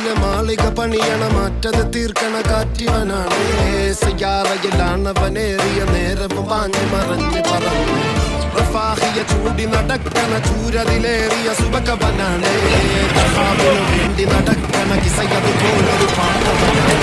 മുന്നില് മാളിക പണിയണ മാറ്റത് തീർക്കണ കാറ്റിവനാണ് സയ്യാറയിലാണവനേറിയ നേരവും പാഞ്ഞു മറഞ്ഞു പറന്നു റഫാഹിയ ചൂടി നടക്കണ ചൂരതിലേറിയ സുബകവനാണ് വേണ്ടി നടക്കണ കിസയതുപോലൊരു പാട്ടവനാണ്